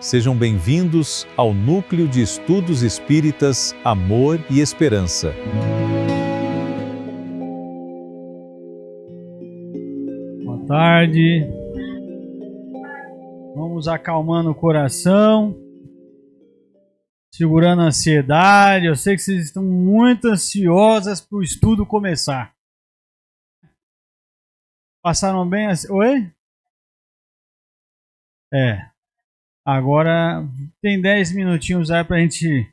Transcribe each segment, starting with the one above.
Sejam bem-vindos ao Núcleo de Estudos Espíritas Amor e Esperança. Boa tarde. Vamos acalmando o coração, segurando a ansiedade. Eu sei que vocês estão muito ansiosas para o estudo começar. Passaram bem? Oi? Agora tem 10 minutinhos aí para a gente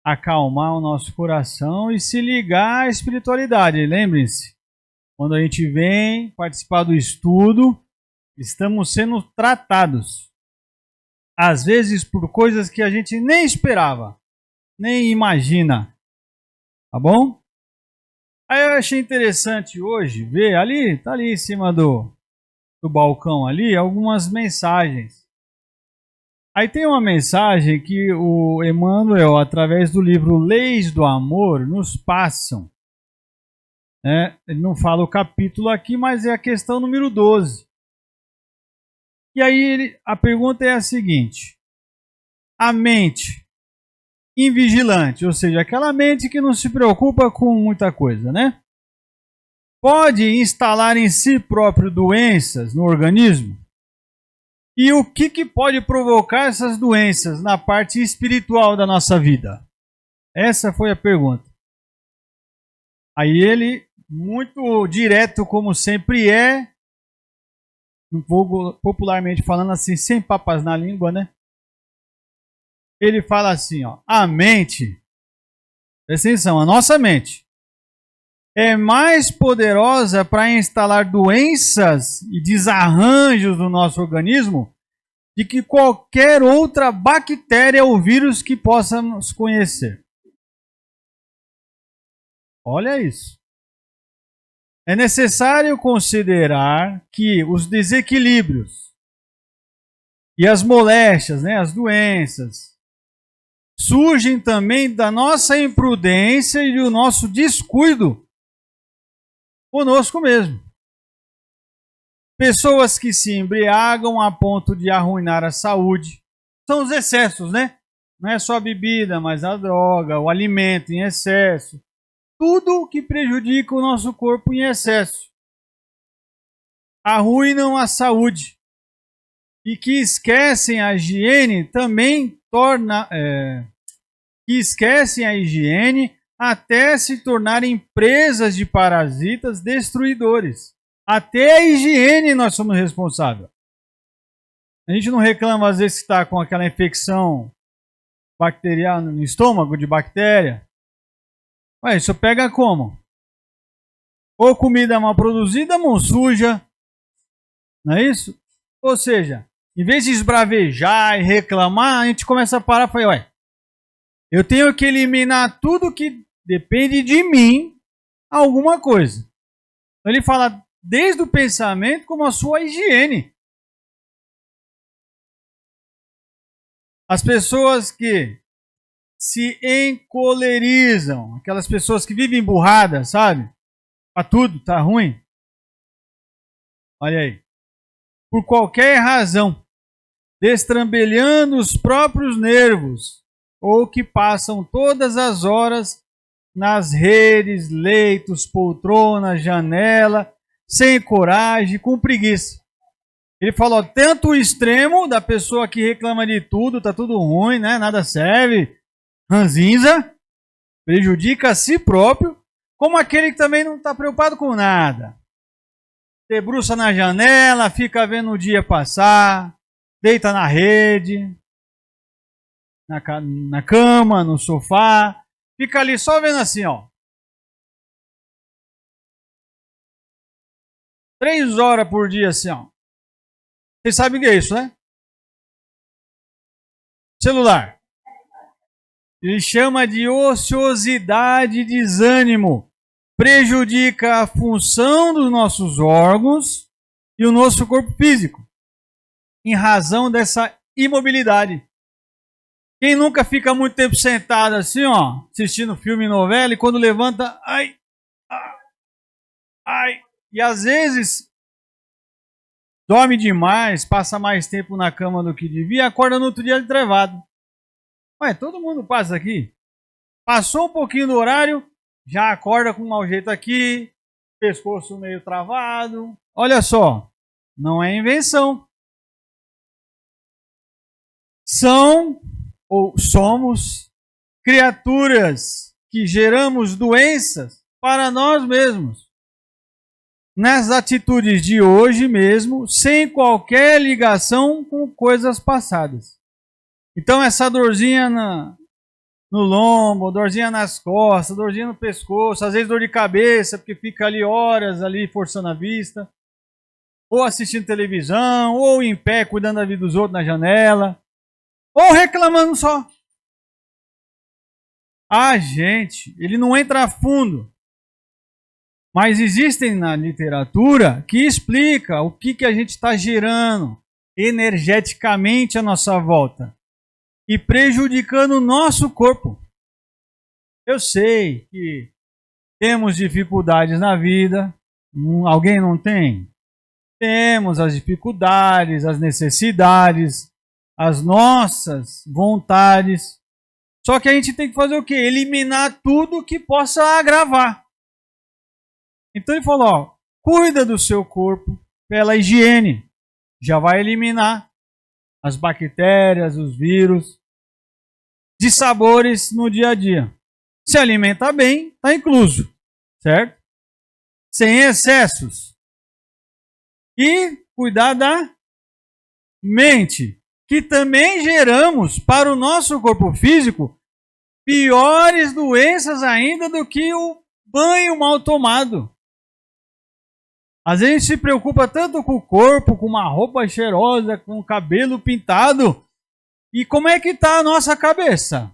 acalmar o nosso coração e se ligar à espiritualidade. Lembrem-se, quando a gente vem participar do estudo, estamos sendo tratados. Às vezes por coisas que a gente nem esperava, nem imagina. Tá bom? Aí eu achei interessante hoje ver ali, tá ali em cima do balcão ali, algumas mensagens. Aí tem uma mensagem que o Emmanuel, através do livro Leis do Amor, nos passam. Ele não fala o capítulo aqui, mas é a questão número 12. E aí a pergunta é a seguinte: a mente invigilante, ou seja, aquela mente que não se preocupa com muita coisa, né? Pode instalar em si próprio doenças no organismo? E o que pode provocar essas doenças na parte espiritual da nossa vida? Essa foi a pergunta. Aí ele, muito direto como sempre popularmente falando assim, sem papas na língua, né? Ele fala assim, a mente, presta atenção, a nossa mente é mais poderosa para instalar doenças e desarranjos no nosso organismo do que qualquer outra bactéria ou vírus que possamos conhecer. Olha isso. É necessário considerar que os desequilíbrios e as moléstias, as doenças, surgem também da nossa imprudência e do nosso descuido conosco mesmo. Pessoas que se embriagam a ponto de arruinar a saúde. São os excessos, né? Não é só a bebida, mas a droga, o alimento em excesso. Tudo que prejudica o nosso corpo em excesso. Arruinam a saúde. E que esquecem a higiene também que esquecem a higiene até se tornarem presas de parasitas destruidores. Até a higiene nós somos responsáveis. A gente não reclama às vezes que está com aquela infecção bacteriana no estômago, de bactéria. Ué, isso pega como? Ou comida mal produzida, mão suja. Não é isso? Ou seja, em vez de esbravejar e reclamar, a gente começa a parar e falar, eu tenho que eliminar tudo que depende de mim, alguma coisa. Então ele fala desde o pensamento como a sua higiene. As pessoas que se encolerizam, aquelas pessoas que vivem emburradas, sabe? Pra tudo, tá ruim. Olha aí. Por qualquer razão, destrambelhando os próprios nervos, ou que passam todas as horas nas redes, leitos, poltrona, janela, sem coragem, com preguiça. Ele falou tanto o extremo da pessoa que reclama de tudo, tá tudo ruim, né? Nada serve, ranzinza, prejudica a si próprio, como aquele que também não está preocupado com nada. Debruça na janela, fica vendo o dia passar, deita na rede, na cama, no sofá, fica ali só vendo assim, 3 horas por dia assim, Vocês sabem o que é isso, né? Celular. Ele chama de ociosidade e desânimo. Prejudica a função dos nossos órgãos e o nosso corpo físico, em razão dessa imobilidade. Quem nunca fica muito tempo sentado assim, assistindo filme e novela, e quando levanta, ai, e às vezes dorme demais, passa mais tempo na cama do que devia, acorda no outro dia entrevado. Ué, todo mundo passa aqui. Passou um pouquinho do horário, já acorda com um mau jeito aqui, pescoço meio travado. Olha só, não é invenção. Somos criaturas que geramos doenças para nós mesmos. Nas atitudes de hoje mesmo, sem qualquer ligação com coisas passadas. Então essa dorzinha no lombo, dorzinha nas costas, dorzinha no pescoço, às vezes dor de cabeça, porque fica ali horas ali forçando a vista, ou assistindo televisão, ou em pé cuidando da vida dos outros na janela, ou reclamando só. Gente, ele não entra a fundo. Mas existem na literatura que explica o que a gente está gerando energeticamente à nossa volta e prejudicando o nosso corpo. Eu sei que temos dificuldades na vida. Alguém não tem? Temos as dificuldades, as necessidades, as nossas vontades. Só que a gente tem que fazer o quê? Eliminar tudo que possa agravar. Então ele falou, cuida do seu corpo pela higiene. Já vai eliminar as bactérias, os vírus, de sabores no dia a dia. Se alimenta bem, está incluso, certo? Sem excessos. E cuidar da mente, que também geramos para o nosso corpo físico piores doenças ainda do que o banho mal tomado. Às vezes a gente se preocupa tanto com o corpo, com uma roupa cheirosa, com o cabelo pintado. E como é que está a nossa cabeça?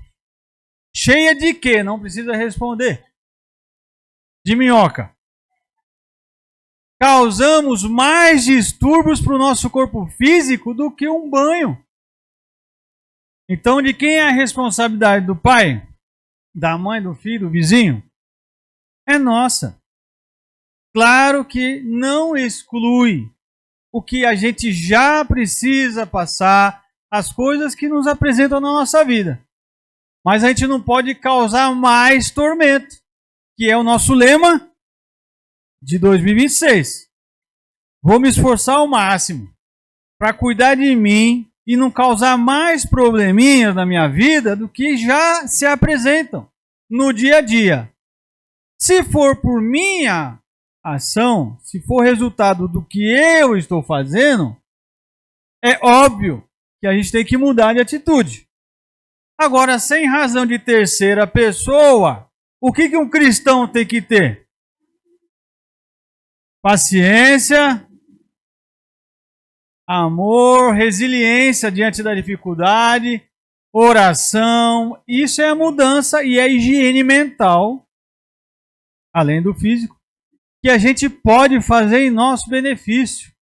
Cheia de quê? Não precisa responder. De minhoca. Causamos mais distúrbios para o nosso corpo físico do que um banho. Então, de quem é a responsabilidade? Do pai? Da mãe, do filho, do vizinho? É nossa. Claro que não exclui o que a gente já precisa passar, as coisas que nos apresentam na nossa vida. Mas a gente não pode causar mais tormento, que é o nosso lema de 2026. Vou me esforçar ao máximo para cuidar de mim e não causar mais probleminhas na minha vida do que já se apresentam no dia a dia. Se for por minha ação, se for resultado do que eu estou fazendo, é óbvio que a gente tem que mudar de atitude. Agora, sem razão de terceira pessoa, o que um cristão tem que ter? Paciência, amor, resiliência diante da dificuldade, oração. Isso é a mudança e a higiene mental, além do físico, que a gente pode fazer em nosso benefício.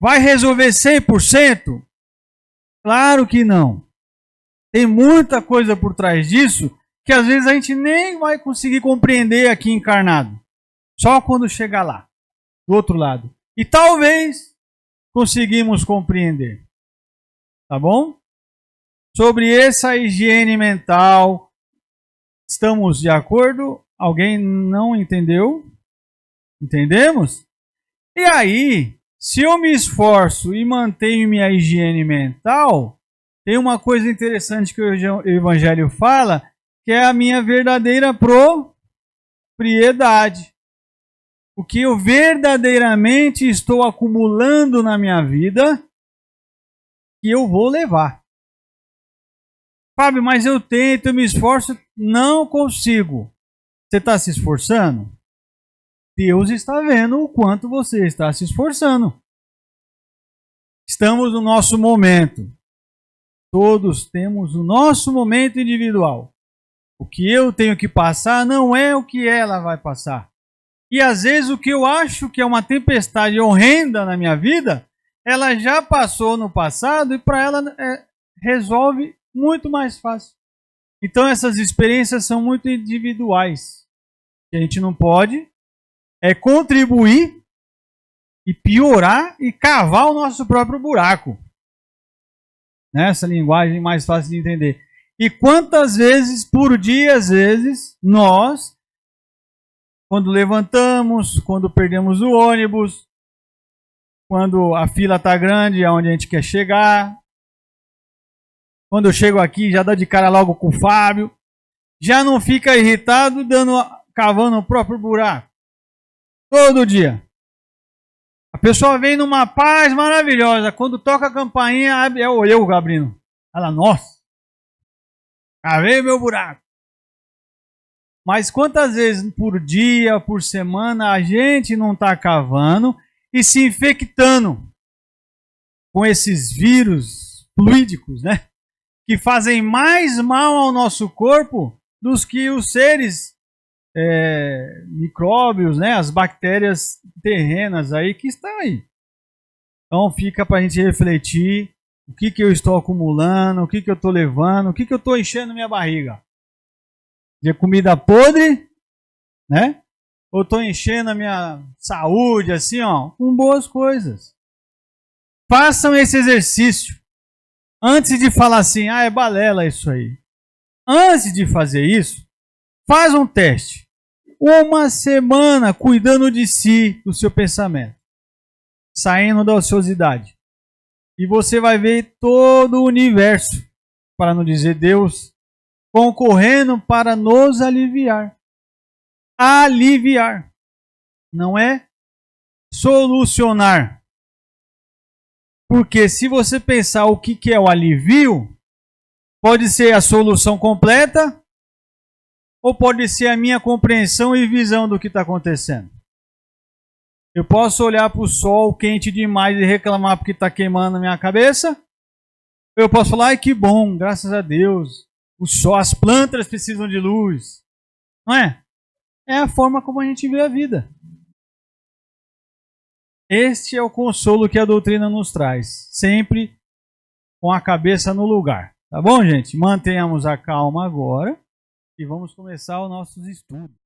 Vai resolver 100%? Claro que não. Tem muita coisa por trás disso que às vezes a gente nem vai conseguir compreender aqui encarnado. Só quando chegar lá, do outro lado. E talvez conseguimos compreender. Tá bom? Sobre essa higiene mental, estamos de acordo? Alguém não entendeu? Entendemos? E aí, se eu me esforço e mantenho minha higiene mental, tem uma coisa interessante que o Evangelho fala, que é a minha verdadeira propriedade. O que eu verdadeiramente estou acumulando na minha vida, que eu vou levar. Fábio, mas eu tento, eu me esforço, não consigo. Você está se esforçando? Deus está vendo o quanto você está se esforçando. Estamos no nosso momento. Todos temos o nosso momento individual. O que eu tenho que passar não é o que ela vai passar. E às vezes o que eu acho que é uma tempestade horrenda na minha vida, ela já passou no passado e para ela resolve muito mais fácil. Então essas experiências são muito individuais. A gente não pode contribuir e piorar e cavar o nosso próprio buraco. Nessa linguagem mais fácil de entender. E quantas vezes por dia, às vezes, nós, quando levantamos, quando perdemos o ônibus, quando a fila está grande, aonde a gente quer chegar, quando eu chego aqui, já dá de cara logo com o Fábio, já não fica irritado cavando o próprio buraco. Todo dia. A pessoa vem numa paz maravilhosa. Quando toca a campainha, é eu abrindo. Ela, nossa, cavei meu buraco. Mas quantas vezes por dia, por semana, a gente não está cavando e se infectando com esses vírus fluídicos, né? Que fazem mais mal ao nosso corpo do que os seres micróbios, né? As bactérias terrenas aí que estão aí. Então fica para a gente refletir o que eu estou acumulando, o que eu estou levando, o que eu estou enchendo minha barriga. De comida podre, né? Ou estou enchendo a minha saúde assim, ó, com boas coisas. Façam esse exercício. Antes de falar assim, é balela isso aí. Antes de fazer isso, faz um teste. Uma semana cuidando de si, do seu pensamento. Saindo da ociosidade. E você vai ver todo o universo, para não dizer Deus, concorrendo para nos aliviar. Aliviar. Não é solucionar. Porque se você pensar o que é o alivio, pode ser a solução completa ou pode ser a minha compreensão e visão do que está acontecendo. Eu posso olhar para o sol quente demais e reclamar porque está queimando a minha cabeça. Eu posso falar, ai que bom, graças a Deus. O sol, as plantas precisam de luz. Não é? É a forma como a gente vê a vida. Este é o consolo que a doutrina nos traz. Sempre com a cabeça no lugar. Tá bom, gente? Mantenhamos a calma agora e vamos começar os nossos estudos.